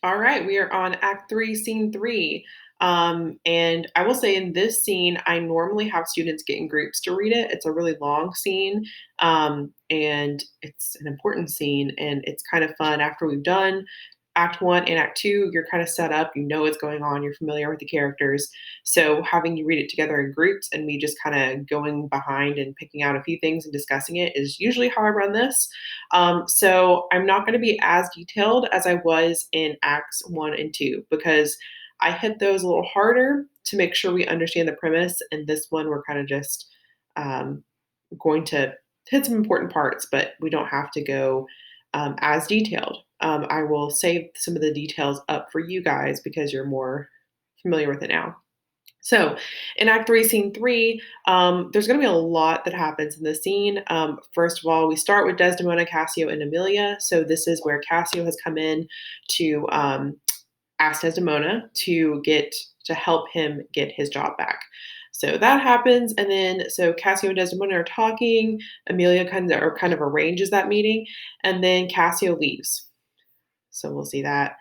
All right, we are on Act 3, Scene 3. And I will say in this scene, I normally have students get in groups to read it. It's a really long scene, and it's an important scene, and it's kind of fun. After we've done Act 1 and Act 2, you're kind of set up, you know what's going on, you're familiar with the characters. So having you read it together in groups and me just kind of going behind and picking out a few things and discussing it is usually how I run this. So I'm not going to be as detailed as I was in Acts 1 and 2 because I hit those a little harder to make sure we understand the premise. And this one, we're kind of just um, going to hit some important parts, but we don't have to go as detailed. I will save some of the details up for you guys because you're more familiar with it now. So, in Act 3, Scene 3, there's going to be a lot that happens in the scene. First of all, we start with Desdemona, Cassio, and Emilia. So, this is where Cassio has come in to ask Desdemona to help him get his job back. So that happens, and then so Cassio and Desdemona are talking. Emilia kind of arranges that meeting, and then Cassio leaves. So we'll see that.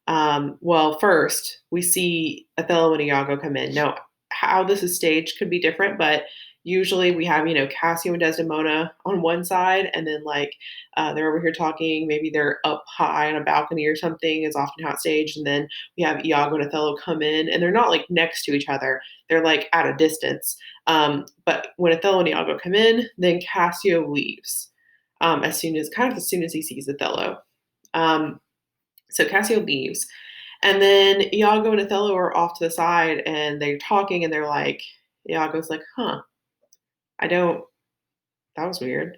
Well, first we see Othello and Iago come in. Now, how this is staged could be different, but usually we have Cassio and Desdemona on one side, and then they're over here talking. Maybe they're up high on a balcony or something. Is often how it's staged, and then we have Iago and Othello come in, and they're not like next to each other. They're like at a distance. But when Othello and Iago come in, then Cassio leaves as soon as he sees Othello. Um, so Cassio leaves. And then Iago and Othello are off to the side and they're talking and they're like, Iago's like, huh, I don't, that was weird.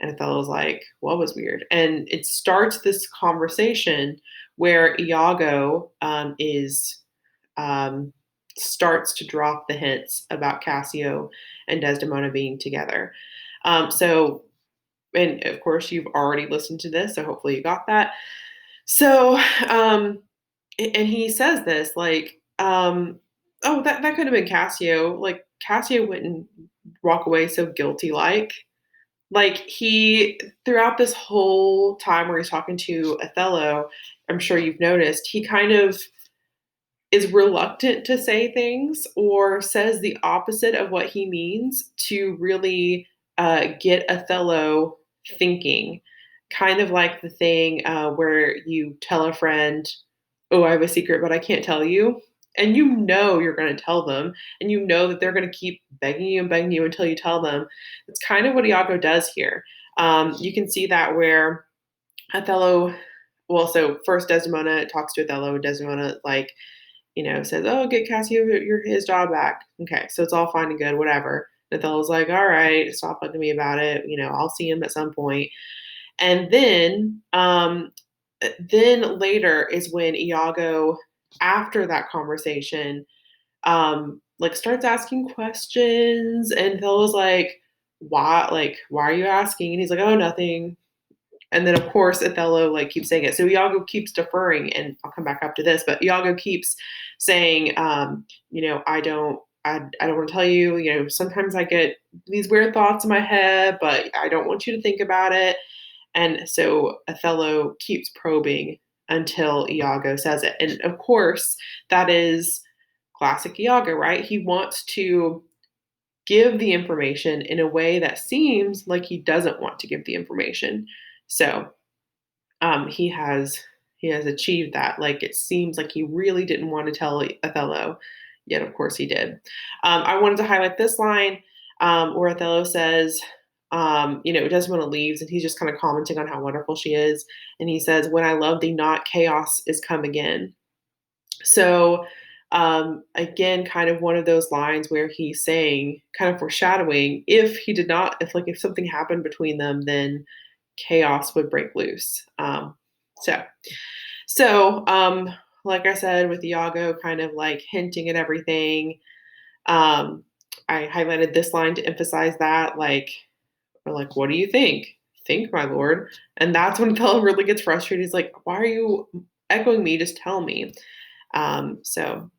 And Othello's like, what was weird? And it starts this conversation where Iago um, starts to drop the hints about Cassio and Desdemona being together. So, and of course, you've already listened to this, so hopefully you got that. So, and he says this "Oh, that could have been Cassio." Like Cassio wouldn't walk away so guilty like he throughout this whole time where he's talking to Othello, I'm sure you've noticed, he kind of is reluctant to say things or says the opposite of what he means to really get Othello thinking. Kind of like the thing where you tell a friend, "Oh, I have a secret, but I can't tell you." And you know you're going to tell them, and you know that they're going to keep begging you and begging you until you tell them. It's kind of what Iago does here. You can see that where Othello, well, so first Desdemona talks to Othello. Desdemona, says, "Oh, get Cassio his job back." Okay, so it's all fine and good, whatever. And Othello's like, "All right, stop bugging me about it. I'll see him at some point." And then later is when Iago, after that conversation, starts asking questions, and Othello's like, "Why? Why are you asking?" And he's like, "Oh, nothing." And then of course Othello keeps saying it. So Iago keeps deferring, and I'll come back up to this, but Iago keeps saying, I don't want to tell you, sometimes I get these weird thoughts in my head, but I don't want you to think about it. And so Othello keeps probing until Iago says it. And of course, that is classic Iago, right? He wants to give the information in a way that seems like he doesn't want to give the information. So he has achieved that. Like it seems like he really didn't want to tell Othello, yet of course he did. I wanted to highlight this line where Othello says, Desmond leaves and he's just kind of commenting on how wonderful she is, and he says, "When I love thee not, chaos is come again." So again, kind of one of those lines where he's saying, kind of foreshadowing, if he did not, if something happened between them, then chaos would break loose. So, so, like I said, with Iago kind of like hinting at everything, um, I highlighted this line to emphasize that, what do you think? Think, my lord. And that's when Othello really gets frustrated. He's like, why are you echoing me? Just tell me. So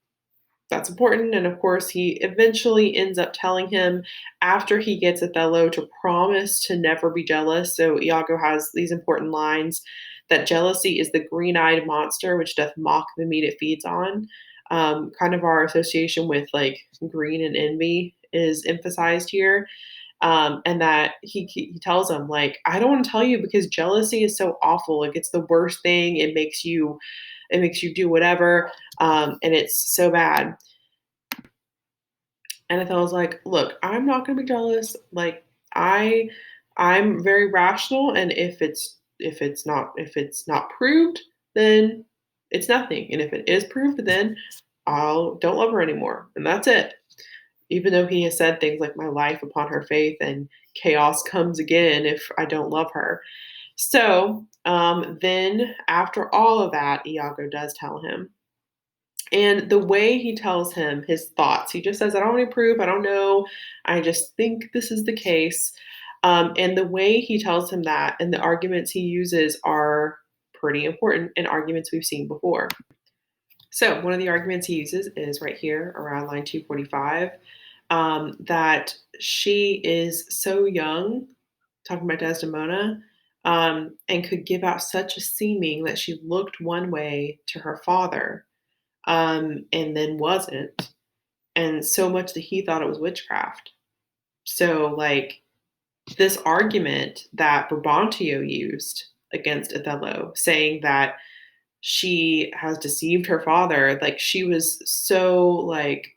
that's important. And of course, he eventually ends up telling him after he gets Othello to promise to never be jealous. So Iago has these important lines that jealousy is the green-eyed monster which doth mock the meat it feeds on. Kind of our association with like green and envy is emphasized here. And that he tells him like, I don't want to tell you because jealousy is so awful. Like it's the worst thing. It makes you do whatever, and it's so bad. And Othello's like, look, I'm not gonna be jealous. Like I I'm very rational, and if it's not proved, then it's nothing. And if it is proved, then I'll don't love her anymore. And that's it. Even though he has said things like my life upon her faith and chaos comes again if I don't love her. So then after all of that, Iago does tell him. And the way he tells him his thoughts, he just says, I don't want to prove, I don't know. I just think this is the case. And the way he tells him that and the arguments he uses are pretty important and arguments we've seen before. So, one of the arguments he uses is right here around line 245, that she is so young, talking about Desdemona, and could give out such a seeming that she looked one way to her father, and then wasn't, and so much that he thought it was witchcraft. So, like, this argument that Brabantio used against Othello, saying that she has deceived her father, like, she was so, like,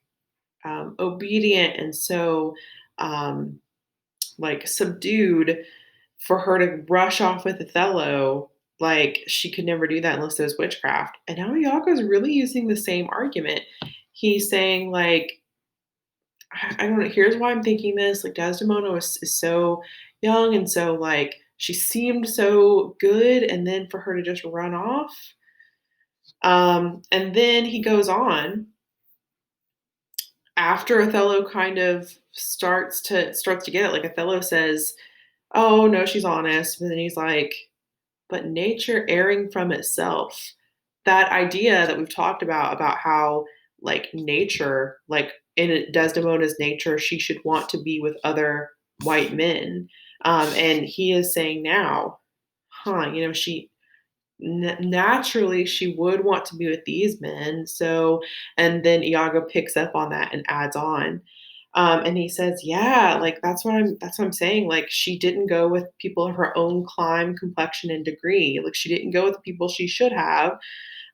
obedient and so, um, like, subdued for her to rush off with Othello, like she could never do that unless it was witchcraft. And now Iago's really using the same argument. He's saying, like, I don't know, here's why I'm thinking this. Like Desdemona is so young and so like she seemed so good, and then for her to just run off. And then he goes on after Othello kind of starts to get it. Like Othello says, oh no, she's honest. But then he's like, but nature erring from itself. That idea that we've talked about how like nature, like in Desdemona's nature, she should want to be with other white men. And he is saying now, she naturally she would want to be with these men. So, and then Iago picks up on that and adds on. And he says, "Yeah, like that's what I'm saying. Like she didn't go with people of her own clime, complexion, and degree. Like she didn't go with the people she should have.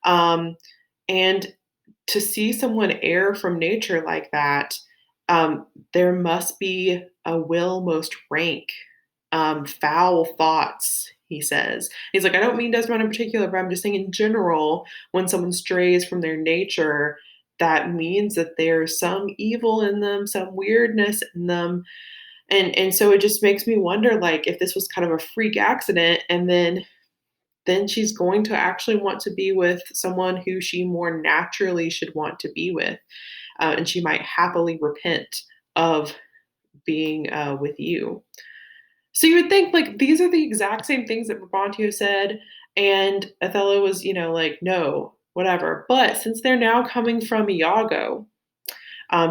Um, and to see someone err from nature like that, there must be a will most rank, foul thoughts." He says, he's like, I don't mean Desmond in particular, but I'm just saying in general, when someone strays from their nature, that means that there's some evil in them, some weirdness in them. And so it just makes me wonder, like, if this was kind of a freak accident, and then she's going to actually want to be with someone who she more naturally should want to be with. And she might happily repent of being with you. So you would think like these are the exact same things that Brabantio said, and Othello was, like, no, whatever. But since they're now coming from Iago,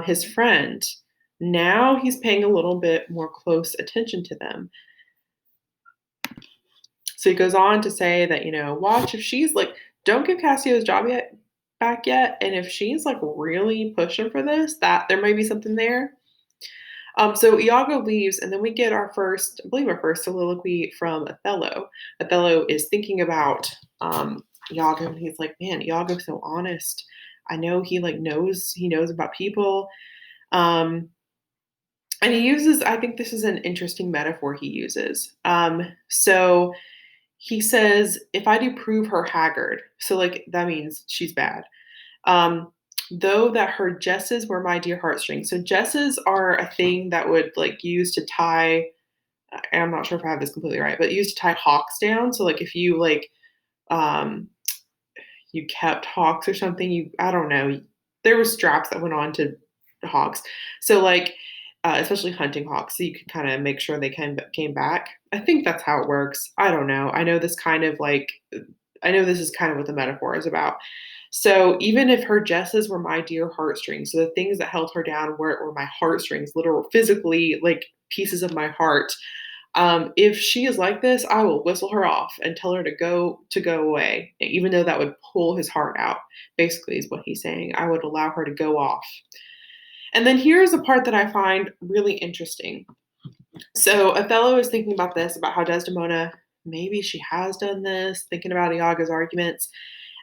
his friend, now he's paying a little bit more close attention to them. So he goes on to say that, watch if she's like, don't give Cassio's job back yet. And if she's like really pushing for this, that there might be something there. So Iago leaves, and then we get our first soliloquy from Othello. Othello is thinking about Iago, and he's like, "Man, Iago's so honest. I know he knows about people." Um, and he uses, I think this is an interesting metaphor he uses. So he says, "If I do prove her haggard," so like that means she's bad. Um, though that her jesses were my dear heartstrings. So jesses are a thing that would like use to tie. I'm not sure if I have this completely right, but used to tie hawks down. So like if you like um, you kept hawks or something, I don't know. There were straps that went on to hawks. So like especially hunting hawks, so you could kind of make sure they came back. I think that's how it works. I don't know. I know this is kind of what the metaphor is about. So even if her jesses were my dear heartstrings, so the things that held her down were my heartstrings, literal physically like pieces of my heart, If she is like this, I will whistle her off and tell her to go away, even though that would pull his heart out. Basically, is what he's saying. I would allow her to go off. And then here's the part that I find really interesting. So Othello is thinking about this, about how Desdemona, maybe she has done this, thinking about Iago's arguments.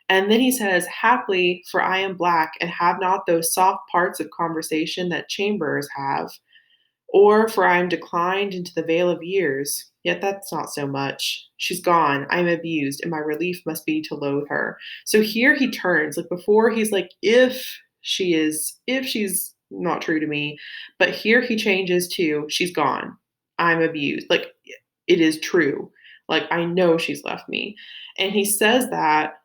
And then he says, "Haply, for I am black, and have not those soft parts of conversation that chambers have, or for I am declined into the vale of years, yet that's not so much. She's gone, I am abused, and my relief must be to loathe her." So here he turns, like before he's like, if she's not true to me, but here he changes to she's gone, I'm abused. Like it is true. Like I know she's left me. And he says that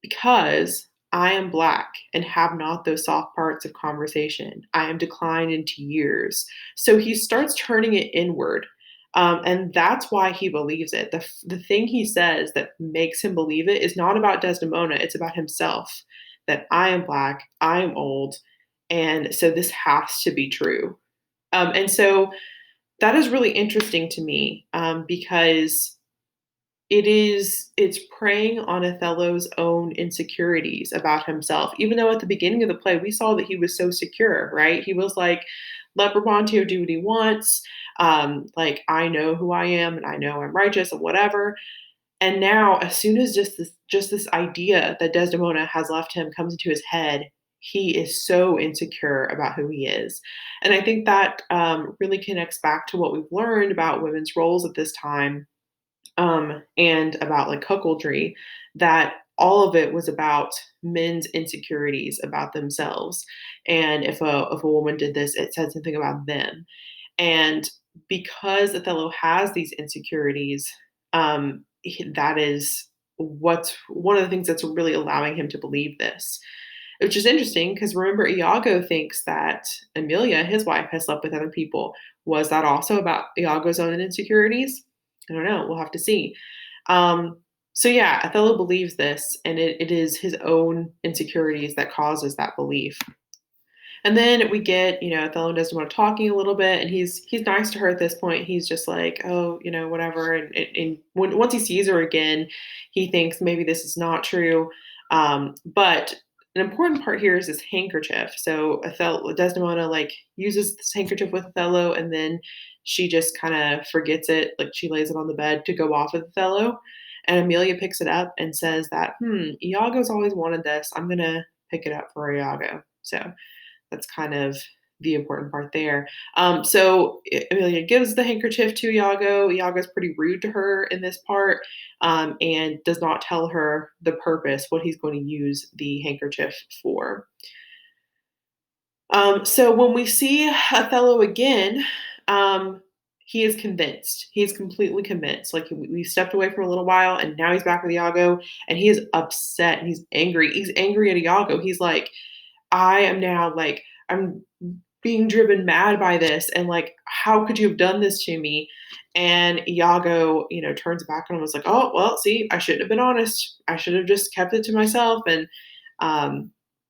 because I am black and have not those soft parts of conversation. I am declined into years. So he starts turning it inward. And that's why he believes it. The thing he says that makes him believe it is not about Desdemona, it's about himself. That I am black, I am old, and so this has to be true. And so that is really interesting to me because it's preying on Othello's own insecurities about himself. Even though at the beginning of the play we saw that he was so secure, right? He was like, "Let Brabantio do what he wants. Like I know who I am, and I know I'm righteous, and whatever." And now, as soon as just this idea that Desdemona has left him comes into his head, he is so insecure about who he is. And I think that really connects back to what we've learned about women's roles at this time, and about like cuckoldry, that all of it was about men's insecurities about themselves. And if a woman did this, it said something about them. And because Othello has these insecurities, that is what's one of the things that's really allowing him to believe this. Which is interesting because remember, Iago thinks that Emilia, his wife, has slept with other people. Was that also about Iago's own insecurities? I don't know. We'll have to see. Um, so yeah, Othello believes this, and it is his own insecurities that causes that belief. And then we get, Othello and Desdemona talking a little bit, and he's nice to her at this point. He's just like, oh, whatever. And once he sees her again, he thinks maybe this is not true. But an important part here is this handkerchief. So Desdemona like uses this handkerchief with Othello, and then she just kind of forgets it, like she lays it on the bed to go off with Othello. And Amelia picks it up and says that, Iago's always wanted this. I'm gonna pick it up for Iago. So that's kind of the important part there. So Emilia gives the handkerchief to Iago. Iago's pretty rude to her in this part, and does not tell her the purpose, what he's going to use the handkerchief for. So when we see Othello again, he is convinced. He is completely convinced. Like we stepped away for a little while, and now he's back with Iago, and he is upset and he's angry. He's angry at Iago. He's like, I am now like, I'm being driven mad by this, and like, how could you have done this to me? And Iago, turns back on him and was like, oh, well, see, I shouldn't have been honest. I should have just kept it to myself. And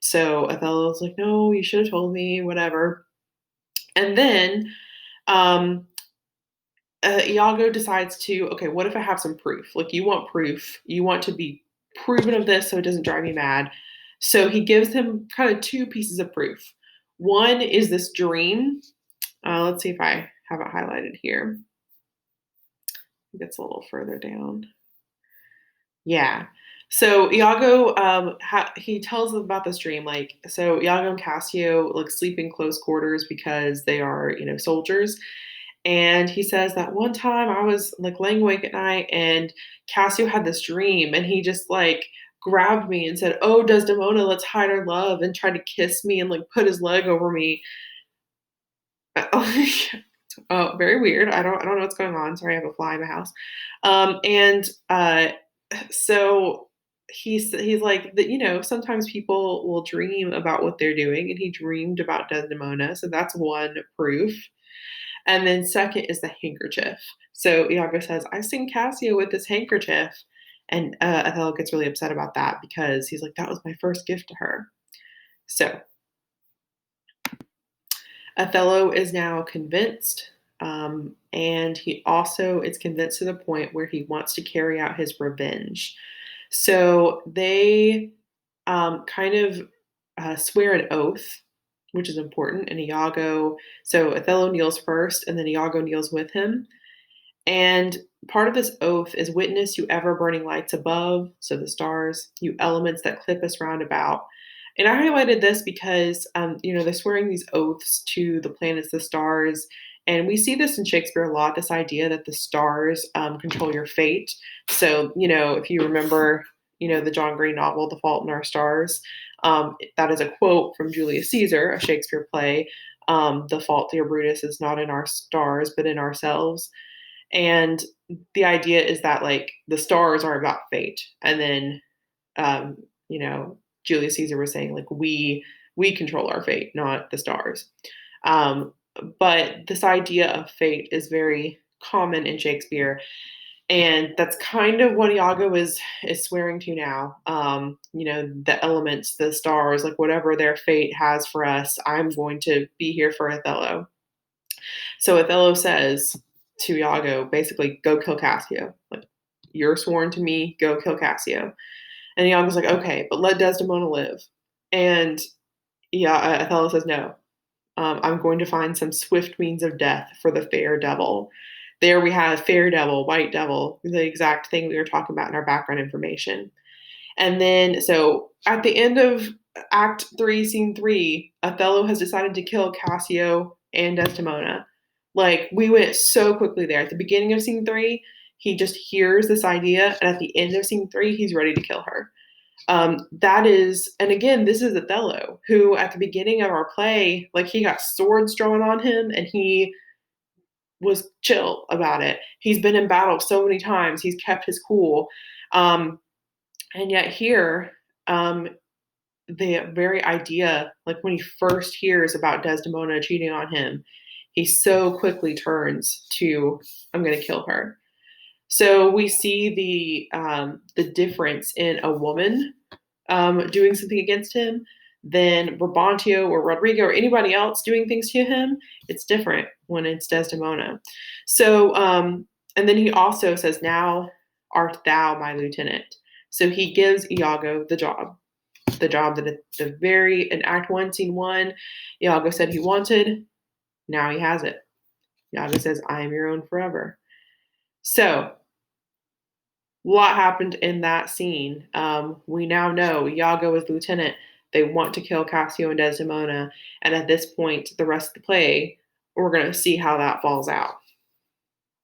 so Othello's like, no, you should have told me, whatever. And then um, Iago decides to, okay, what if I have some proof? Like, you want proof. You want to be proven of this so it doesn't drive me mad. So he gives him kind of two pieces of proof. One is this dream. Let's see if I have it highlighted here. It gets a little further down. Yeah. So Iago, he tells them about this dream. Like, so Iago and Cassio like sleep in close quarters because they are, soldiers. And he says that one time I was like laying awake at night, and Cassio had this dream, and he just like grabbed me and said, "Oh, Desdemona, let's hide our love," and tried to kiss me and like put his leg over me. Oh, very weird. I don't know what's going on. Sorry, I have a fly in my house. And so he's like that, sometimes people will dream about what they're doing, and he dreamed about Desdemona. So that's one proof. And then second is the handkerchief. So Iago says, I've seen Cassio with this handkerchief. And Othello gets really upset about that because he's like, that was my first gift to her. So Othello is now convinced And he also is convinced to the point where he wants to carry out his revenge. So they kind of swear an oath, which is important. And Iago, so Othello kneels first, and then Iago kneels with him. And part of this oath is witness you ever burning lights above, so the stars, you elements that clip us round about. And I highlighted this because, they're swearing these oaths to the planets, the stars. And we see this in Shakespeare a lot, this idea that the stars control your fate. So, if you remember, the John Green novel, The Fault in Our Stars, that is a quote from Julius Caesar, a Shakespeare play. The fault, dear Brutus, is not in our stars, but in ourselves. And the idea is that like the stars are about fate, and then um, you know Julius Caesar was saying like we control our fate, not the stars. Um, but this idea of fate is very common in Shakespeare, and that's kind of what Iago is swearing to now. The elements, the stars, like whatever their fate has for us, I'm going to be here for Othello. So Othello says to Iago, basically, go kill Cassio. Like, you're sworn to me, go kill Cassio. And Iago's like, okay, but let Desdemona live. And yeah, Othello says, no, I'm going to find some swift means of death for the fair devil. There we have fair devil, white devil, the exact thing we were talking about in our background information. And then, so at the end of Act 3, Scene 3, Othello has decided to kill Cassio and Desdemona. Like, we went so quickly there. At the beginning of Scene 3, he just hears this idea, and at the end of Scene 3, he's ready to kill her. That is, and again, this is Othello, who at the beginning of our play, like, he got swords drawn on him, and he was chill about it. He's been in battle so many times, he's kept his cool. Um, and yet here, um, the very idea, like when he first hears about Desdemona cheating on him, he so quickly turns to, "I'm going to kill her." So we see the difference in a woman doing something against him than Brabantio or Rodrigo or anybody else doing things to him. It's different when it's Desdemona. So, and then he also says, "Now art thou my lieutenant." So he gives Iago the job that at the very in Act One, Scene One, Iago said he wanted. Now he has it. Iago says, "I am your own forever." So, a lot happened in that scene. We now know Iago is lieutenant. They want to kill Cassio and Desdemona, and at this point, the rest of the play, we're going to see how that falls out.